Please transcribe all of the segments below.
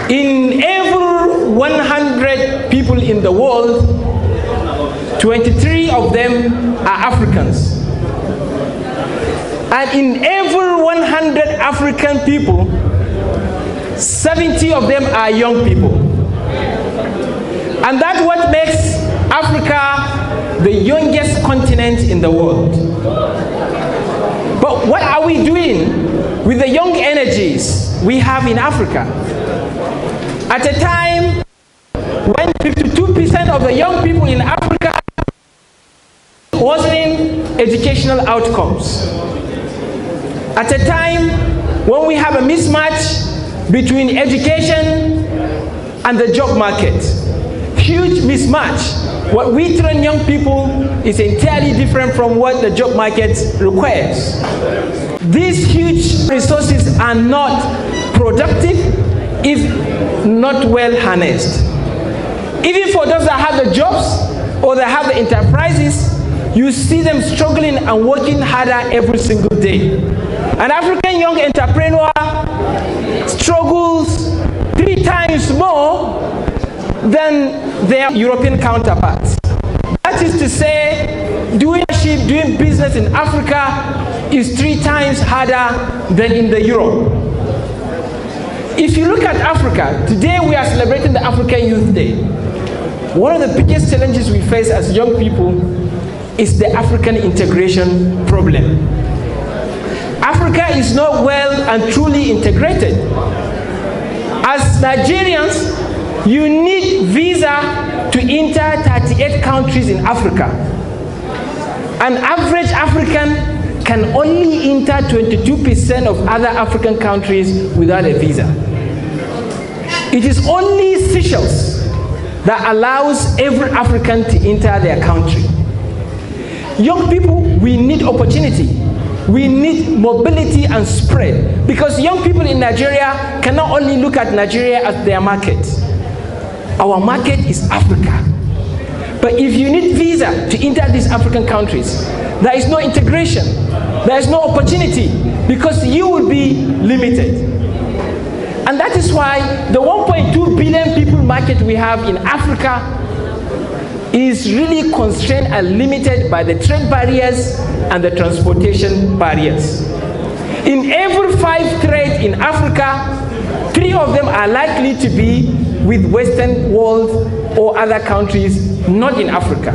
In every 100 people in the world, 23 of them are Africans. And in every 100 African people, 70 of them are young people. And that's what makes Africa the youngest continent in the world. But what are we doing with the young energies we have in Africa? At a time when 52% of the young people in Africa worsening educational outcomes. At a time when we have a mismatch between education and the job market. Huge mismatch. What we train young people is entirely different from what the job market requires. These huge resources are not productive if not well harnessed. Even for those that have the jobs or that have the enterprises, you see them struggling and working harder every single day. An African young entrepreneur struggles 3 times more than their European counterparts. That is to say, doing business in Africa is 3 times harder than in the Europe. If you look at Africa, today we are celebrating the African Youth Day. One of the biggest challenges we face as young people is the African integration problem. Africa is not well and truly integrated. As Nigerians, you need visa to enter 38 countries in Africa. An average African can only enter 22% of other African countries without a visa. It is only Seychelles that allows every African to enter their country. Young people, we need opportunity. We need mobility and spread, because young people in Nigeria cannot only look at Nigeria as their market. Our market is Africa. But if you need visa to enter these African countries, there is no integration, there is no opportunity, because you will be limited. And that is why the 1.2 billion people market we have in Africa is really constrained and limited by the trade barriers and the transportation barriers. In every 5 trades in Africa, 3 of them are likely to be with Western world or other countries, not in Africa.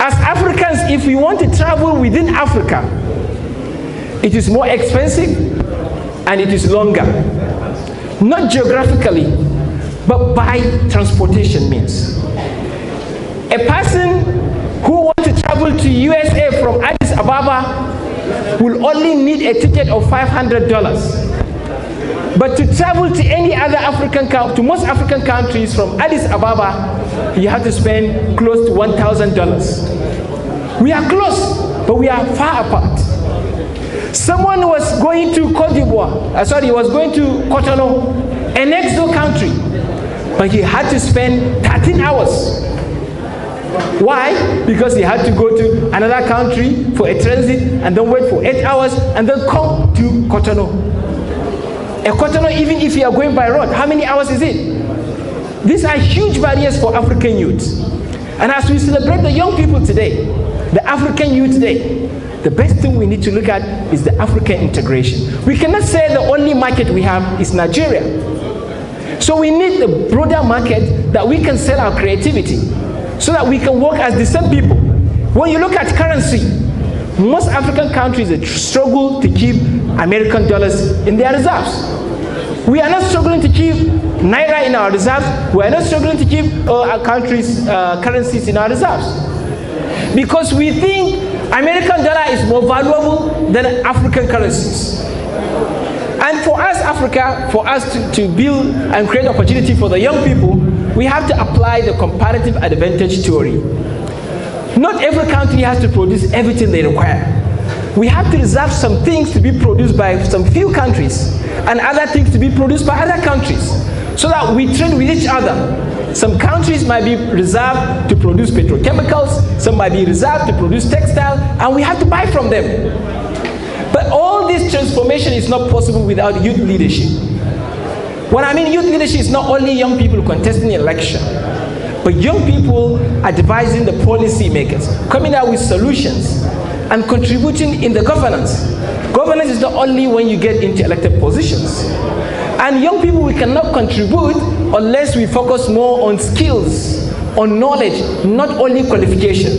As Africans, if we want to travel within Africa, it is more expensive and it is longer. Not geographically, but by transportation means. A person who wants to travel to USA from Addis Ababa will only need a ticket of $500. But to travel to any other to most African countries from Addis Ababa, you have to spend close to $1,000. We are close, but we are far apart. Someone was going to Cote d'Ivoire, he was going to Cotonou, a next door country, but he had to spend 13 hours. Why? Because he had to go to another country for a transit and then wait for 8 hours and then come to Cotonou. A Cotonou, even if you are going by road, how many hours is it? These are huge barriers for African youth. And as we celebrate the young people today, the African Youth Day, the best thing we need to look at is the African integration. We cannot say the only market we have is Nigeria. So we need the broader market that we can sell our creativity, so that we can work as the same people. When you look at currency, most African countries struggle to keep American dollars in their reserves. We are not struggling to keep Naira in our reserves. We are not struggling to keep our country's currencies in our reserves. Because we think American dollar is more valuable than African currencies. And for us, Africa, for us to build and create opportunity for the young people, we have to apply the comparative advantage theory. Not every country has to produce everything they require. We have to reserve some things to be produced by some few countries and other things to be produced by other countries, so that we trade with each other. Some countries might be reserved to produce petrochemicals, some might be reserved to produce textile, and we have to buy from them. But all this transformation is not possible without youth leadership. When I mean youth leadership, it's not only young people contesting election, but young people advising the policy makers, coming out with solutions, and contributing in the governance. Governance is not only when you get into elected positions. And young people, we cannot contribute unless we focus more on skills, on knowledge, not only qualification.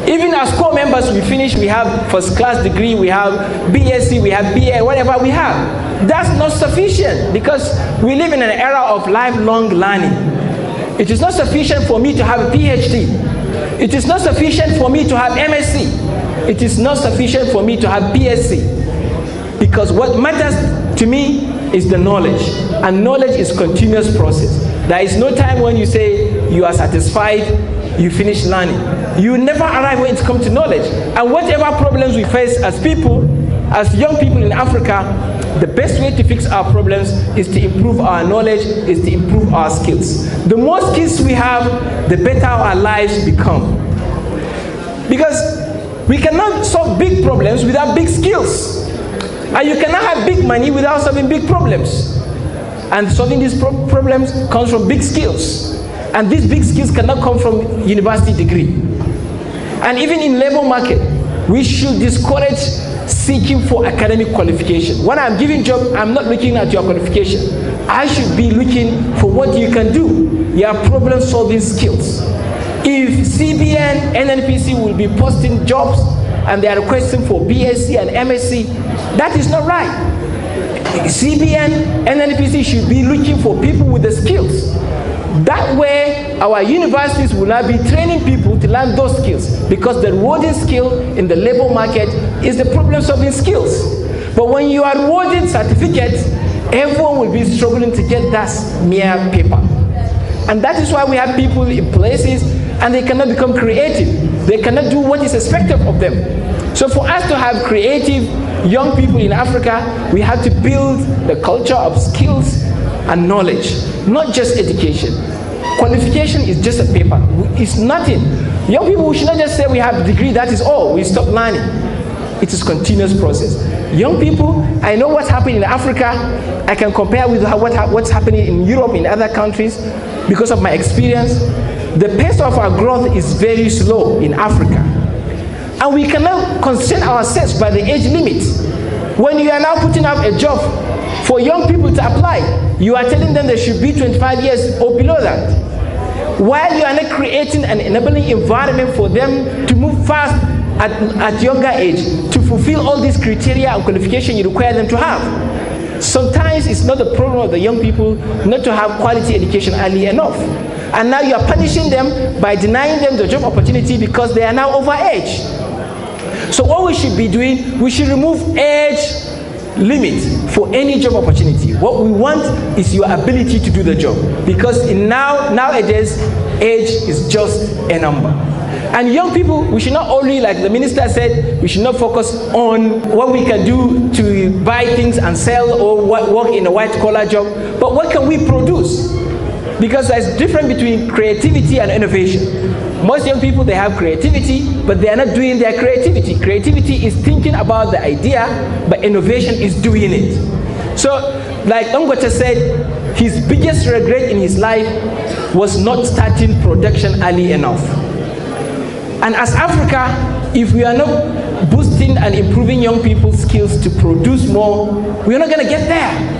Even as core members, we have first class degree, we have BSc, we have BA, whatever we have. That's not sufficient because we live in an era of lifelong learning. It is not sufficient for me to have a PhD. It is not sufficient for me to have MSc. It is not sufficient for me to have BSc. Because what matters to me is the knowledge. And knowledge is a continuous process. There is no time when you say you are satisfied, you finish learning. You never arrive when it comes to knowledge. And whatever problems we face as people, as young people in Africa, the best way to fix our problems is to improve our knowledge, is to improve our skills. The more skills we have, the better our lives become. Because we cannot solve big problems without big skills. And you cannot have big money without solving big problems. And solving these problems comes from big skills. And these big skills cannot come from university degree. And even in labor market, we should discourage seeking for academic qualification. When I'm giving job, I'm not looking at your qualification. I should be looking for what you can do, your problem-solving skills. If CBN, NNPC will be posting jobs and they are requesting for BSc and MSc, that is not right. CBN, NNPC should be looking for people with the skills. That way, our universities will not be training people to learn those skills, because the rewarding skill in the labor market is the problem-solving skills. But when you are rewarding certificates, everyone will be struggling to get that mere paper. And that is why we have people in places and they cannot become creative. They cannot do what is expected of them. So for us to have creative young people in Africa, we have to build the culture of skills and knowledge, not just education. Qualification is just a paper. It's nothing. Young people, we should not just say we have a degree, that is all. We stop learning. It is a continuous process. Young people, I know what's happening in Africa. I can compare with what's happening in Europe, in other countries, because of my experience. The pace of our growth is very slow in Africa. And we cannot constrain ourselves by the age limit. When you are now putting up a job for young people to apply, you are telling them they should be 25 years or below that. While you are not creating an enabling environment for them to move fast at younger age, to fulfill all these criteria and qualification you require them to have. Sometimes it's not the problem of the young people not to have quality education early enough. And now you are punishing them by denying them the job opportunity because they are now over age. So what we should be doing, we should remove age limit for any job opportunity. What we want is your ability to do the job, because nowadays age is just a number. And young people, we should not only, like the minister said, we should not focus on what we can do to buy things and sell or work in a white collar job, but what can we produce? Because there's a difference between creativity and innovation. Most young people, they have creativity, but they are not doing their creativity. Creativity is thinking about the idea, but innovation is doing it. So, like Dangote said, his biggest regret in his life was not starting production early enough. And as Africa, if we are not boosting and improving young people's skills to produce more, we are not going to get there.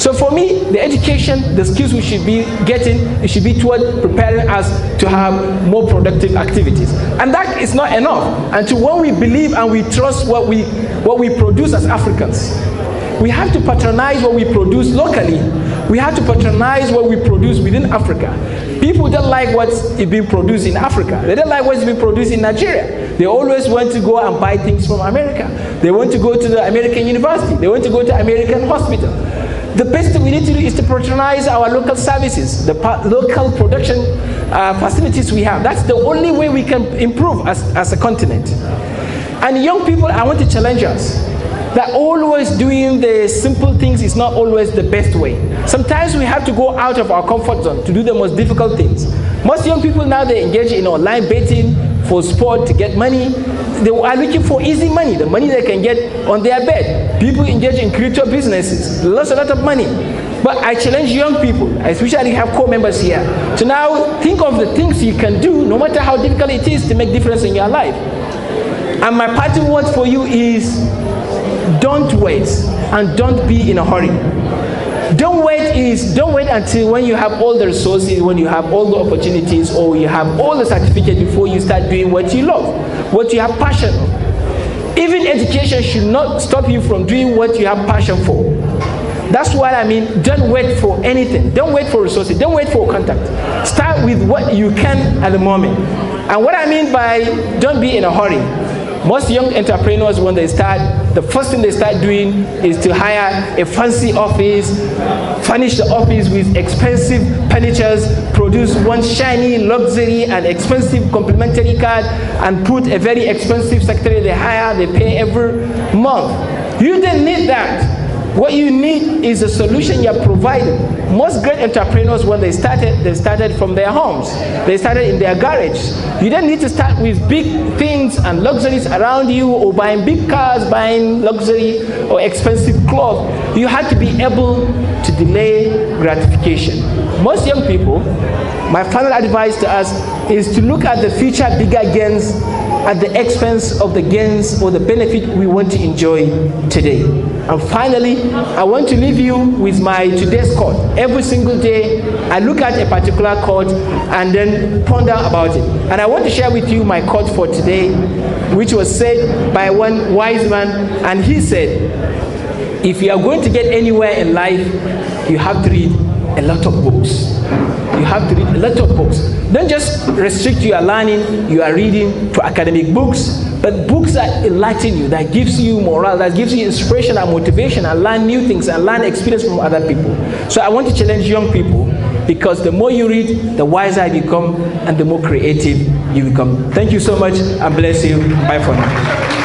So for me, the education, the skills we should be getting, it should be toward preparing us to have more productive activities. And that is not enough until when we believe and we trust what we produce as Africans. We have to patronize what we produce locally. We have to patronize what we produce within Africa. People don't like what's being produced in Africa. They don't like what's being produced in Nigeria. They always want to go and buy things from America. They want to go to the American university. They want to go to American hospital. The best thing we need to do is to patronize our local services, the local production facilities we have. That's the only way we can improve as a continent. And young people, I want to challenge us that always doing the simple things is not always the best way. Sometimes we have to go out of our comfort zone to do the most difficult things. Most young people now, they engage in online betting for sport to get money. They are looking for easy money, the money they can get on their bed. People engage in crypto businesses, lost a lot of money. But I challenge young people, I especially have co-members here, to now think of the things you can do, no matter how difficult it is, to make difference in your life. And my parting word for you is, don't wait and don't be in a hurry. Don't wait until when you have all the resources, when you have all the opportunities, or you have all the certificates before you start doing what you love, what you have passion for. Even education should not stop you from doing what you have passion for. That's what I mean. Don't wait for anything. Don't wait for resources. Don't wait for contact. Start with what you can at the moment. And what I mean by don't be in a hurry. Most young entrepreneurs, when they start, the first thing they start doing is to hire a fancy office, furnish the office with expensive furnitures, produce one shiny, luxury, and expensive complimentary card, and put a very expensive secretary they hire, they pay every month. You don't need that. What you need is a solution you're providing. Most great entrepreneurs, when they started from their homes. They started in their garage. You don't need to start with big things and luxuries around you, or buying big cars, buying luxury or expensive clothes. You have to be able to delay gratification. Most young people, my final advice to us is to look at the future bigger gains at the expense of the gains or the benefit we want to enjoy today. And finally, I want to leave you with my today's quote. Every single day, I look at a particular quote and then ponder about it. And I want to share with you my quote for today, which was said by one wise man, and he said, if you are going to get anywhere in life, you have to read a lot of books. You have to read a lot of books. Don't just restrict your learning, you are reading to academic books, but books that enlighten you, that gives you morale, that gives you inspiration and motivation, and learn new things and learn experience from other people. So I want to challenge young people, because the more you read, the wiser you become, and the more creative you become. Thank you so much, and bless you. Bye for now.